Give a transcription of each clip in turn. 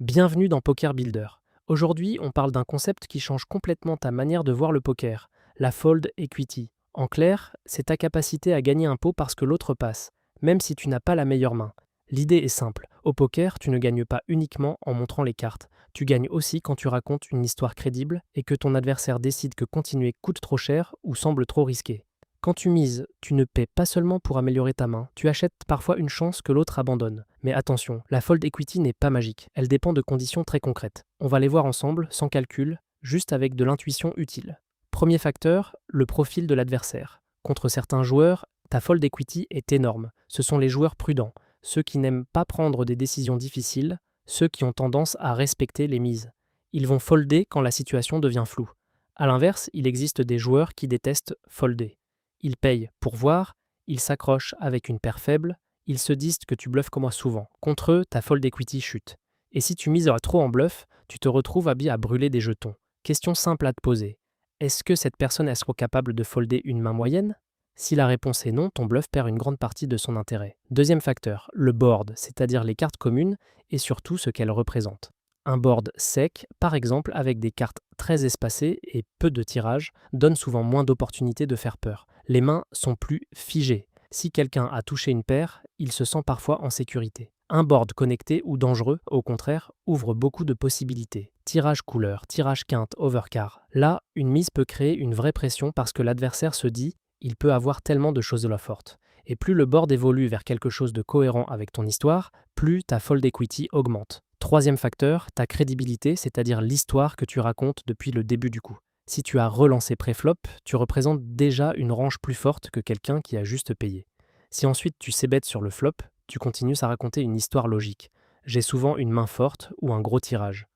Bienvenue dans Poker Builder. Aujourd'hui, on parle d'un concept qui change complètement ta manière de voir le poker, la fold equity. En clair, c'est ta capacité à gagner un pot parce que l'autre passe, même si tu n'as pas la meilleure main. L'idée est simple, au poker, tu ne gagnes pas uniquement en montrant les cartes, tu gagnes aussi quand tu racontes une histoire crédible et que ton adversaire décide que continuer coûte trop cher ou semble trop risqué. Quand tu mises, tu ne paies pas seulement pour améliorer ta main, tu achètes parfois une chance que l'autre abandonne. Mais attention, la fold equity n'est pas magique, elle dépend de conditions très concrètes. On va les voir ensemble, sans calcul, juste avec de l'intuition utile. Premier facteur, le profil de l'adversaire. Contre certains joueurs, ta fold equity est énorme. Ce sont les joueurs prudents, ceux qui n'aiment pas prendre des décisions difficiles, ceux qui ont tendance à respecter les mises. Ils vont folder quand la situation devient floue. A l'inverse, il existe des joueurs qui détestent folder. Ils payent pour voir, ils s'accrochent avec une paire faible, ils se disent que tu bluffes comme moi souvent. Contre eux, ta fold equity chute. Et si tu mises trop en bluff, tu te retrouves à brûler des jetons. Question simple à te poser. Est-ce que cette personne est capable de folder une main moyenne? Si la réponse est non, ton bluff perd une grande partie de son intérêt. Deuxième facteur, le board, c'est-à-dire les cartes communes et surtout ce qu'elles représentent. Un board sec, par exemple avec des cartes très espacées et peu de tirages, donne souvent moins d'opportunités de faire peur. Les mains sont plus figées. Si quelqu'un a touché une paire, il se sent parfois en sécurité. Un board connecté ou dangereux, au contraire, ouvre beaucoup de possibilités. Tirage couleur, tirage quinte, overcard. Là, une mise peut créer une vraie pression parce que l'adversaire se dit « il peut avoir tellement de choses de la forte ». Et plus le board évolue vers quelque chose de cohérent avec ton histoire, plus ta fold equity augmente. Troisième facteur, ta crédibilité, c'est-à-dire l'histoire que tu racontes depuis le début du coup. Si tu as relancé pré-flop, tu représentes déjà une range plus forte que quelqu'un qui a juste payé. Si ensuite tu s'ébêtes sur le flop, tu continues à raconter une histoire logique. J'ai souvent une main forte ou un gros tirage.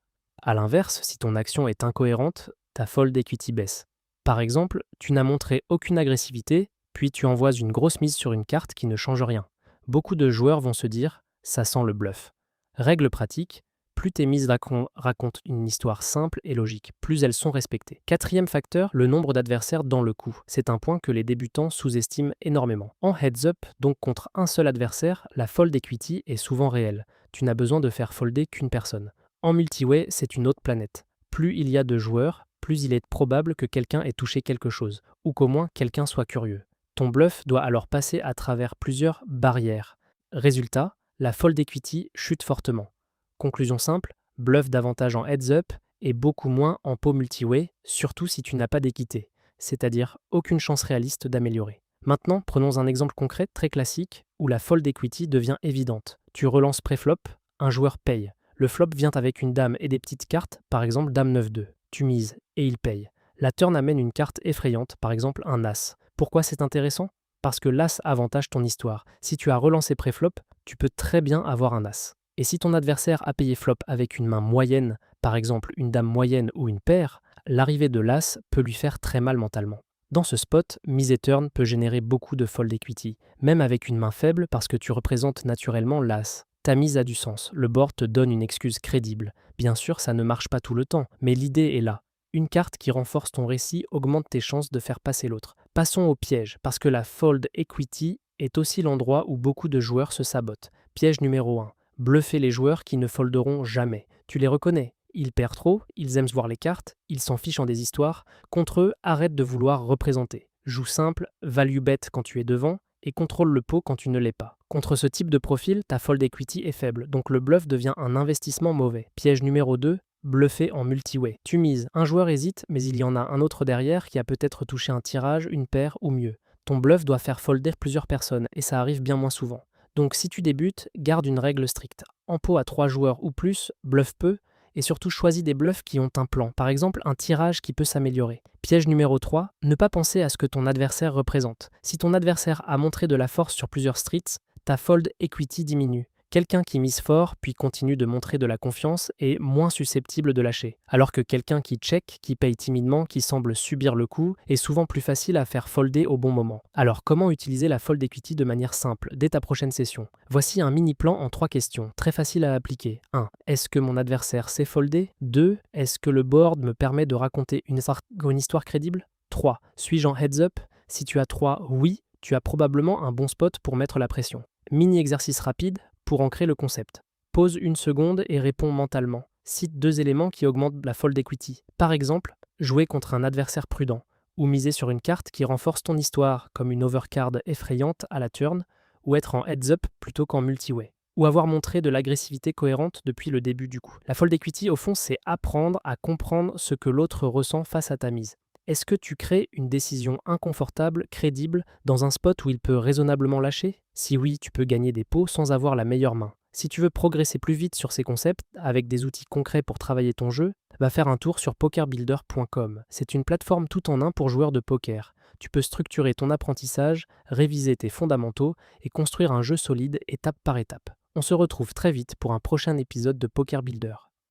A l'inverse, si ton action est incohérente, ta fold equity baisse. Par exemple, tu n'as montré aucune agressivité, puis tu envoies une grosse mise sur une carte qui ne change rien. Beaucoup de joueurs vont se dire « ça sent le bluff ». Règle pratique, plus tes mises racontent une histoire simple et logique, plus elles sont respectées. Quatrième facteur, le nombre d'adversaires dans le coup. C'est un point que les débutants sous-estiment énormément. En heads-up, donc contre un seul adversaire, la fold equity est souvent réelle. Tu n'as besoin de faire folder qu'une personne. En multiway, c'est une autre planète. Plus il y a de joueurs, plus il est probable que quelqu'un ait touché quelque chose, ou qu'au moins quelqu'un soit curieux. Ton bluff doit alors passer à travers plusieurs barrières. Résultat, la fold equity chute fortement. Conclusion simple, bluff davantage en heads-up et beaucoup moins en pot multiway, surtout si tu n'as pas d'équité, c'est-à-dire aucune chance réaliste d'améliorer. Maintenant, prenons un exemple concret très classique où la fold equity devient évidente. Tu relances pré-flop, un joueur paye. Le flop vient avec une dame et des petites cartes, par exemple dame 9-2. Tu mises et il paye. La turn amène une carte effrayante, par exemple un as. Pourquoi c'est intéressant? Parce que l'as avantage ton histoire. Si tu as relancé pré-flop, tu peux très bien avoir un as. Et si ton adversaire a payé flop avec une main moyenne, par exemple une dame moyenne ou une paire, l'arrivée de l'as peut lui faire très mal mentalement. Dans ce spot, mise et turn peut générer beaucoup de fold equity, même avec une main faible parce que tu représentes naturellement l'as. Ta mise a du sens, le board te donne une excuse crédible. Bien sûr, ça ne marche pas tout le temps, mais l'idée est là. Une carte qui renforce ton récit augmente tes chances de faire passer l'autre. Passons au piège, parce que la fold equity est aussi l'endroit où beaucoup de joueurs se sabotent. Piège numéro 1. Bluffer les joueurs qui ne folderont jamais. Tu les reconnais. Ils perdent trop, ils aiment se voir les cartes, ils s'en fichent en des histoires. Contre eux, arrête de vouloir représenter. Joue simple, value bet quand tu es devant et contrôle le pot quand tu ne l'es pas. Contre ce type de profil, ta fold equity est faible, donc le bluff devient un investissement mauvais. Piège numéro 2, bluffer en multiway. Tu mises, un joueur hésite, mais il y en a un autre derrière qui a peut-être touché un tirage, une paire ou mieux. Ton bluff doit faire folder plusieurs personnes et ça arrive bien moins souvent. Donc si tu débutes, garde une règle stricte. En pot à 3 joueurs ou plus, bluff peu, et surtout choisis des bluffs qui ont un plan, par exemple un tirage qui peut s'améliorer. Piège numéro 3, ne pas penser à ce que ton adversaire représente. Si ton adversaire a montré de la force sur plusieurs streets, ta fold equity diminue. Quelqu'un qui mise fort puis continue de montrer de la confiance est moins susceptible de lâcher. Alors que quelqu'un qui check, qui paye timidement, qui semble subir le coup, est souvent plus facile à faire folder au bon moment. Alors comment utiliser la fold equity de manière simple dès ta prochaine session? Voici un mini plan en 3 questions, très facile à appliquer. 1. Est-ce que mon adversaire sait folder? 2. Est-ce que le board me permet de raconter une histoire crédible? 3. Suis-je en heads up? Si tu as 3 oui, tu as probablement un bon spot pour mettre la pression. Mini exercice rapide pour ancrer le concept. Pose une seconde et réponds mentalement. Cite 2 éléments qui augmentent la fold equity. Par exemple, jouer contre un adversaire prudent, ou miser sur une carte qui renforce ton histoire, comme une overcard effrayante à la turn, ou être en heads-up plutôt qu'en multi-way. Ou avoir montré de l'agressivité cohérente depuis le début du coup. La fold equity, au fond, c'est apprendre à comprendre ce que l'autre ressent face à ta mise. Est-ce que tu crées une décision inconfortable, crédible, dans un spot où il peut raisonnablement lâcher? Si oui, tu peux gagner des pots sans avoir la meilleure main. Si tu veux progresser plus vite sur ces concepts, avec des outils concrets pour travailler ton jeu, va faire un tour sur pokerbuilder.com. C'est une plateforme tout en un pour joueurs de poker. Tu peux structurer ton apprentissage, réviser tes fondamentaux et construire un jeu solide étape par étape. On se retrouve très vite pour un prochain épisode de Poker Builder.